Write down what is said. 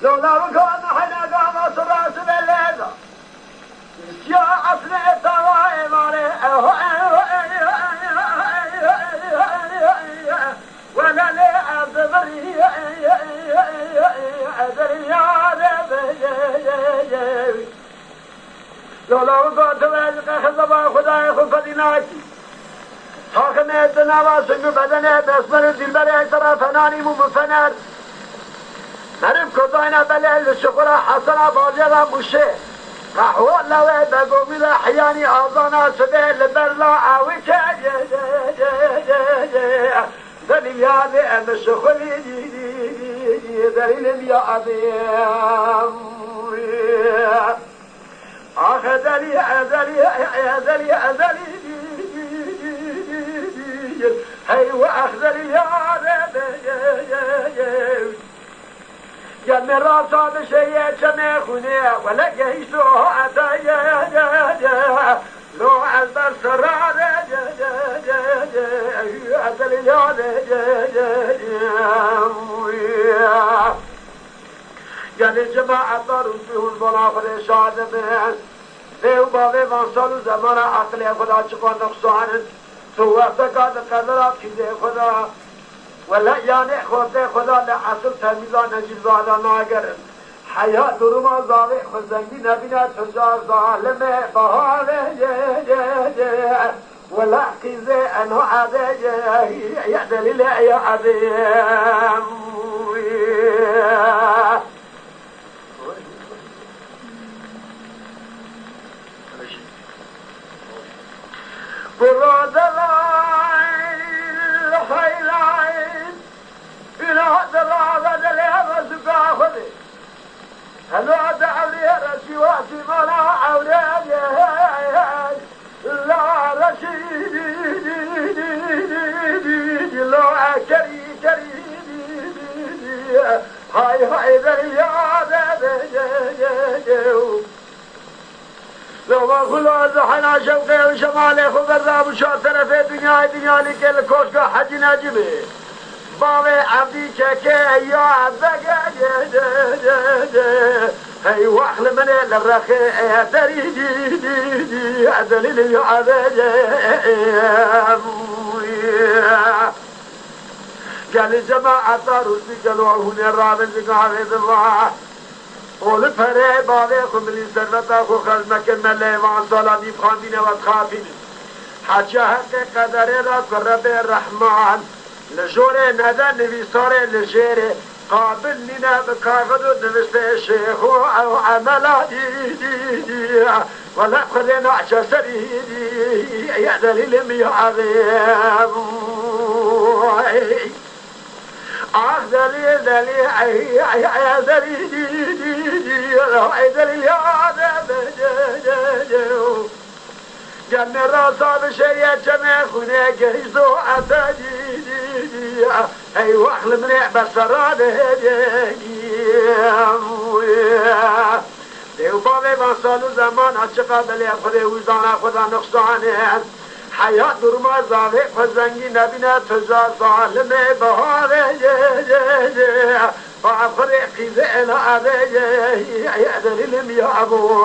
لولا وكان حنا قام صراس بالليل يا أصل الثوائب ولا لي أعذبني أدري لولا وقعت ويزق خذبا خداي خفديناكي حاكم الدنيا سنو بدنه باسمر الدلبر طرفناني مفنر مرم كداينا بلال الشقرة حسنا باجرا مشه قحوة لوي بقومي لحياني أظنا سبيل برلا عويك دليل يا ذي الشخلي دليل يا ذي آخ دليل هي وأخذلي يا ذي جن راسا بشيء كما خنيا ولا يهيسو عتايا لو عذب سرار عدل يا جن جماعة رسول البلا فرشاد من ذو بابي وانصال زمان عقل خدا چقا نقصان تو وقتقاد قدرات كده خدا ولا يعني خدا لحصل تمیزا نجیزادا ناگرن حیات درما ظاهر خزنگی نبینا تجار ظالمه بهاره ولا قیزه انو عده یا دلیل یا عده براد هلو دعوني رشي واسي ملا عولاد لا رشيد لا كري هاي ذي لو ما خلوا زحنا شوقي وشمالي خبرنا مشاطرة في الدنيا لك الكوشك حج ناجبه بابي عبدي كاكي يا عبدك هاي واخل من الرخي يا دريدي عدلي يا عبدك قال الجماعة رسي قالوا هنا الرابن بقعبد الله قول فري بابي خملي سرطة خزمك الملي وعنصالا نفخاندين واتخافين حجة حق قدر رب الرحمن لجوره ندى نویساره لجيره قابل لنا بكاغدو نوست الشيخ او عملا دي ولا خلينا عشسري يا دليل ميعظيم دليل يا دليل جن راسا بشيء جمع خونه جهزو عتاجي هي واخل من بسراد دیو بابی وانسالو زمان عشقا بلی خده وزانا خدا نقصانه حیات درما زاوه فزنگی نبینه تجار ظالمه بهاره فعفر قیزه الهه دلیل میابو